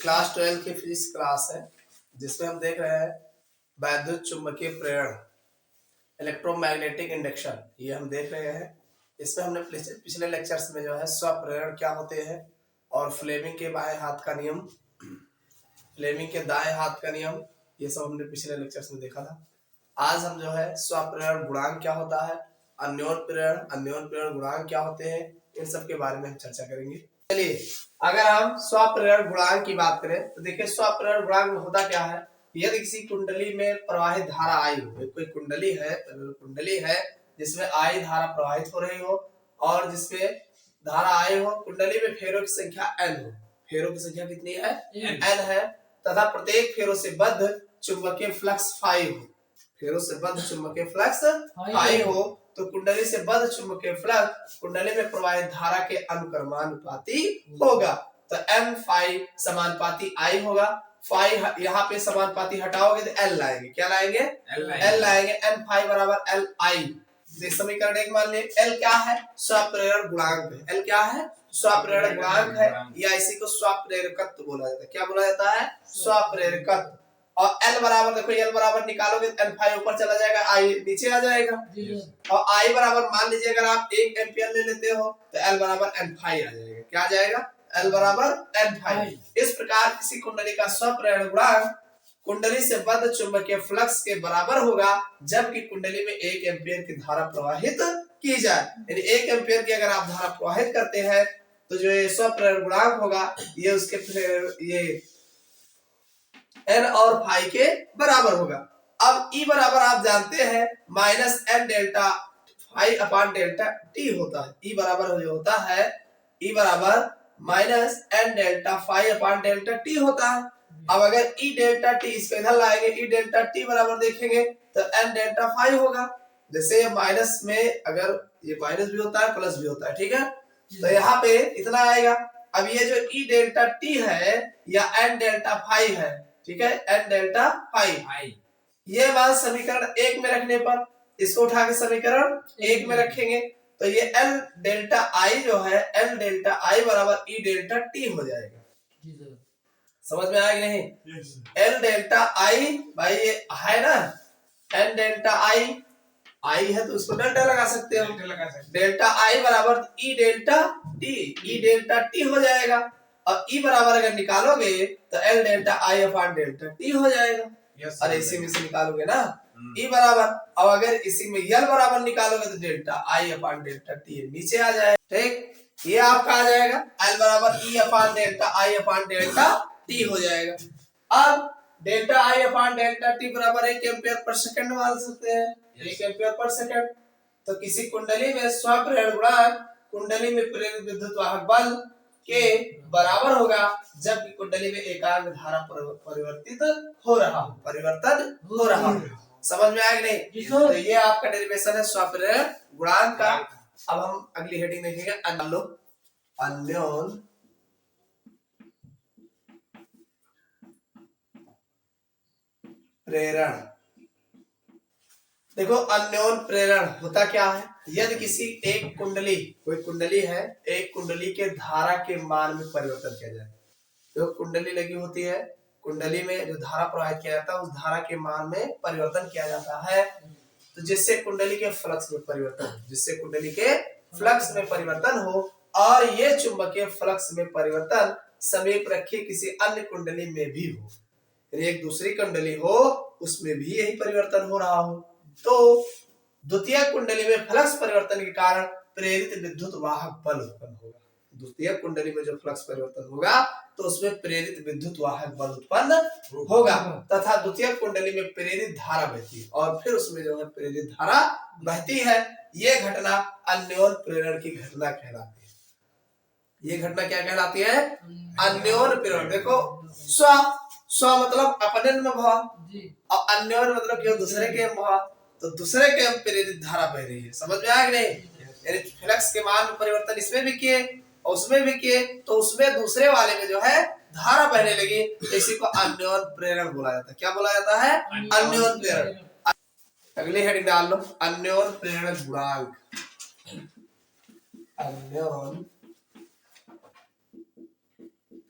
Class 12 की physics class है जिसमें हम देख रहे हैं वैद्युत चुंबकीय प्रेरण इलेक्ट्रोमैग्नेटिक इंडक्शन। ये हम देख रहे हैं। इसमें हमने पिछले लेक्चर्स में जो है स्वप्रेरण क्या होते हैं और फ्लेमिंग के बाएं हाथ का नियम, फ्लेमिंग के दाएं हाथ का नियम, ये सब हमने पिछले लेक्चर्स में देखा था। आज हम जो है स्वप्रेरण गुणांक क्या होता है, अन्योन प्रेरण गुणांक क्या होते हैं, इन सब के बारे में हम चर्चा करेंगे। चलिए, अगर हम स्वप्रेरण गुणांक की बात करें तो देखिए स्वप्रेरण गुणांक में होता क्या है। यदि किसी कुंडली में प्रवाहित धारा आई हो, कोई कुंडली है जिसमें आई धारा प्रवाहित हो रही हो और जिसमें धारा आई हो, कुंडली में फेरों की संख्या n हो, फेरों की संख्या कितनी है, n है, तथा प्रत्येक फेरों से बद्ध चुंबकीय फ्लक्स फाई हो, फेरों से बद्ध चुंबकीय फ्लक्स फाई हो, तो कुंडली से बद्ध चुंबकीय फ्लक्स कुंडली में प्रवाहित धारा के अनुक्रमानुपाती होगा। तो n फाई समानुपाती I होगा। फाई यहाँ पे समानुपाती हटाओगे तो L लाएंगे, क्या लाएंगे, L लाएंगे। n फाई बराबर L I। समीकरण एक मान लिए L क्या है, स्वप्रेरण गुणांक है। L क्या है, स्वप्रेरण गुणांक है, या इसी को स्वप्रेरकत्व बोला जाता है। क्या बोला जाता है, स्वप्रेरकत्व। और L बराबर देखो, L बराबर निकालोगे तो N फाई ऊपर चला जाएगा, I नीचे आ जाएगा। और I बराबर मान लीजिए अगर आप 1 एम्पियर ले लेते हो तो L बराबर N फाई आ जाएगा। क्या आ जाएगा, L बराबर N फाई। इस प्रकार किसी कुंडली का स्वप्रेरण गुणांक कुंडली से बद्ध चुंबकीय फ्लक्स के बराबर होगा जबकि कुंडली में 1 एम्पियर की धारा प्रवाहित की जाए। यानी 1 एम्पियर की अगर आप धारा प्रवाहित करते हैं तो जो ये स्वप्रेरण गुणांक होगा ये उसके ये n और फाई के बराबर होगा। अब E बराबर आप जानते हैं minus n delta phi upon delta T होता है। E बराबर जो होता है, E बराबर minus n delta phi upon delta T होता है। अब अगर E डेल्टा टी इसको इधर लाएंगे, E डेल्टा टी बराबर देखेंगे तो n डेल्टा फाई होगा। जैसे माइनस में अगर ये माइनस भी होता है प्लस भी होता है, ठीक है, तो यहाँ पे इतना आएगा। अब ये जो E डेल्टा टी है या n डेल्टा फाई है, ठीक है, n डेल्टा फाई, ये मान समीकरण 1 में रखने पर इसको उठा के समीकरण 1 में रखेंगे तो ये L डेल्टा I जो है, L डेल्टा I बराबर E डेल्टा टी हो जाएगा। समझ में आया कि नहीं? L डेल्टा I भाई ये है ना, N डेल्टा I है तो उसको डेल्टा लगा सकते हो, डेल्टा I बराबर E डेल्टा टी हो जाएगा। और E बराबर अगर निकालोगे तो L delta I upon delta T हो जाएगा। और इसी में से निकालोगे ना E बराबर, अब अगर इसी में L बराबर निकालोगे तो delta I upon delta T नीचे आ जाएगा। ठीक, ये आपका आ जाएगा L बराबर E upon delta I upon delta T हो जाएगा। अब delta I upon delta T बराबर 1 एम्पियर पर सेकंड मान सकते हैं, 1 एम्पियर पर सेकंड। तो किसी कुंडली में स्वप्रेरण गुणांक कुंडली में प्रेरित विद्युत वाहक बल के बराबर होगा जबकि कुंडली में एकाग्र धारा परिवर्तन हो रहा हो। समझ में आया कि नहीं? तो ये आपका डेरिवेशन है स्वप्रेरण गुणांक का। अब हम अगली हेडिंग देखेंगे, अन्योन प्रेरण। देखो अन्योन प्रेरण होता क्या है, यदि किसी एक कुंडली, कोई कुंडली है, एक कुंडली के धारा के मान में परिवर्तन किया जाए। तो कुंडली लगी होती है, कुंडली में जो धारा प्रवाहित किया जाता है उस धारा के मान में परिवर्तन किया जाता है, तो जिससे कुंडली के फ्लक्स में परिवर्तन हो और ये चुंबकीय फ्लक्स में परिवर्तन समीप रखे किसी अन्य कुंडली में भी हो, एक दूसरी कुंडली हो उसमें भी यही परिवर्तन हो रहा हो, तो द्वितीय कुंडली में फ्लक्स परिवर्तन के कारण प्रेरित विद्युत वाहक बल उत्पन्न होगा। द्वितीय कुंडली में जो फ्लक्स परिवर्तन होगा तो उसमें प्रेरित विद्युत वाहक बल उत्पन्न होगा तथा द्वितीय कुंडली में प्रेरित धारा बहती है और फिर उसमें जो है प्रेरित धारा बहती है। ये घटना अन्योन प्रेरण की घटना कहलाती है। ये घटना क्या कहलाती है, अन्योन प्रेरण। देखो स्व मतलब अपने में भाव और अन्योन मतलब कि दूसरे के भाव, तो दूसरे के प्रेरित धारा बह रही है। समझ में आया कि नहीं? यानी फ्लक्स के मान में परिवर्तन इसमें भी किए और उसमें भी किए, तो उसमें दूसरे वाले में जो है धारा बहने लगी, इसी को अन्योन प्रेरण बोला जाता है। क्या बोला जाता है, अन्योन प्रेरण। अगली हेडिंग डाल लो, अन्योन प्रेरण गुणांक। अन्योन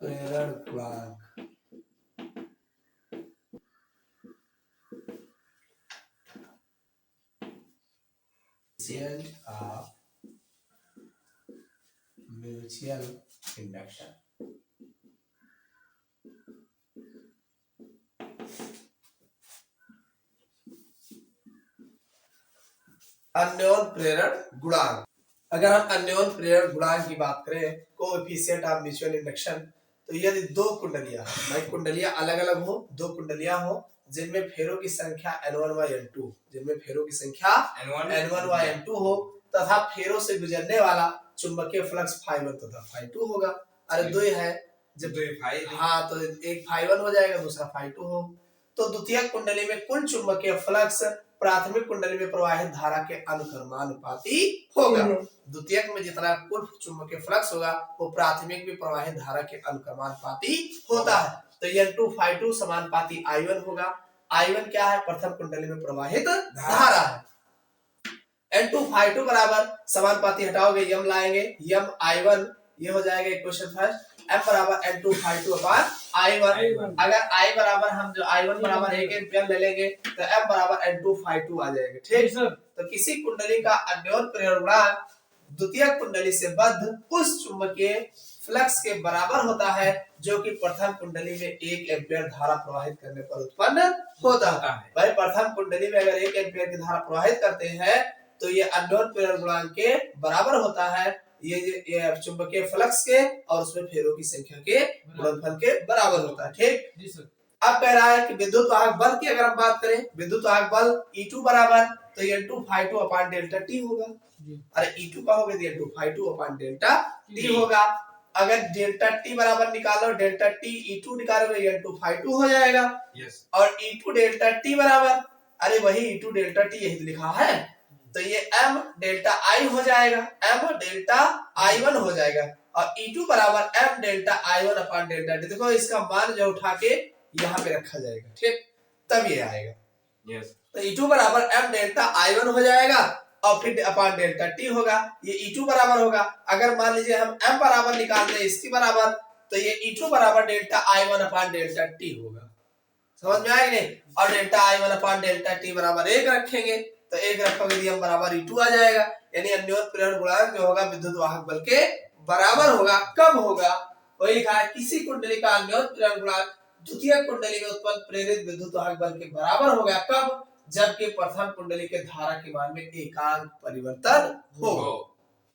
प्रेरण गुणांक ऑफ म्यूचुअल इंडक्शन। अन्योन प्रेरण गुणांक। अगर हम अन्योन प्रेरण गुणांक की बात करें, कोएफिशिएंट ऑफ म्यूचुअल इंडक्शन, तो यदि दो कुंडलियां, भाई कुंडलियां अलग अलग हो, दो कुंडलियां हो जिनमें फेरों की संख्या N1 व N2, जिनमें फेरों की संख्या N1 व N2 हो तथा फेरों से गुजरने वाला चुंबकीय फ्लक्स ∅1 तथा ∅2 होगा। अरे दो है, जब हाँ तो एक ∅1 हो जाएगा, दूसरा ∅2 हो, तो द्वितीयक कुंडली में कुल चुंबकीय फ्लक्स प्राथमिक कुंडली में प्रवाहित धारा के अनुक्रमानुपाती होगा। द्वितीयक में जितना कुल चुंबकीय फ्लक्स होगा वो प्राथमिक में प्रवाहित धारा के अनुक्रमानुपाती होता है। तो N2 ∅2 समानुपाती I1 होगा। I1 क्या है? प्रथम कुंडली में प्रवाहित धारा है। N2 ∅2 बराबर समानुपाती हटाओगे, यम लाएंगे, यम I1, ये हो जाएगा इक्वेशन फर्स्ट। M बराबर N2 ∅2 अपॉन I1। अगर I बराबर हम जो I1 बराबर 1 एम्पीयर ले लेंगे तो M बराबर N2 ∅2 आ जाएगा। ठीक सर। तो किसी कुंडली का अन्योन प्रेरण गुणांक द्वितीय कुंडली से बद्ध उस चुंबकीय फ्लक्स के बराबर होता है जो कि प्रथम कुंडली में 1 एम्पीयर धारा प्रवाहित करने पर उत्पन्न होता है। भाई प्रथम कुंडली में अगर 1 एम्पीयर की धारा प्रवाहित करते हैं तो ये अन्योन प्रेरण गुणांक के बराबर होता है, ये चुंबकीय फ्लक्स के और उसमें फेरों की संख्या के गुणनफल के बराबर होता है। ठीक जी सर। अब कह रहा है कि विद्युत वाहक बल की अगर हम बात करें, विद्युत वाहक बल E2 बराबर तो N2 ∅2 अपॉन डेल्टा T होगा। अरे E2 का होगा तो N2 ∅2 अपॉन डेल्टा T होगा। अगर डेल्टा T बराबर निकालो, डेल्टा T E2 निकालोगे N2 ∅2 हो जाएगा। और E2 डेल्टा T बराबर, अरे वही E2 डेल्टा T यही लिखा है, तो ये M डेल्टा I हो जाएगा, M डेल्टा I1 हो जाएगा। और E2 बराबर M delta I1 upon delta T। देखो इसका मान जो उठा के यहाँ पे रखा जाएगा, ठीक, तब ये आएगा। तो E2 बराबर M डेल्टा I1 हो जाएगा और फिर अपॉन डेल्टा T होगा, ये E2 बराबर होगा। अगर मान लीजिए हम M बराबर निकाल दें इसकी बराबर, तो ये E2 बराबर delta I1 upon delta T होगा। समझ में आएगा नहीं? और delta I1 upon delta T बराबर 1 रखेंगे तो 1 रखोगे तो M बराबर E2 आ जाएगा। यानी अन्योन प्रेरण गुणांक जो होगा विद्युत वाहक बल के बराबर होगा। कब होगा? वही लिखा है, किसी कुंडली का अन्योन प्रेरण गुणांक द्वितीय कुंडली में उत्पन्न प्रेरित विद्युत वाहक बल के बराबर होगा। कब? जबकि प्रथम कुंडली के धारा के मान में एकांक परिवर्तन हो।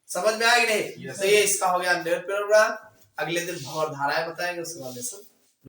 समझ में आएगी नहीं? तो ये इसका हो गया अन्योन प्रेरण गुणांक। अगले दिन भंवर धाराएं बताएंगे, उसके बाद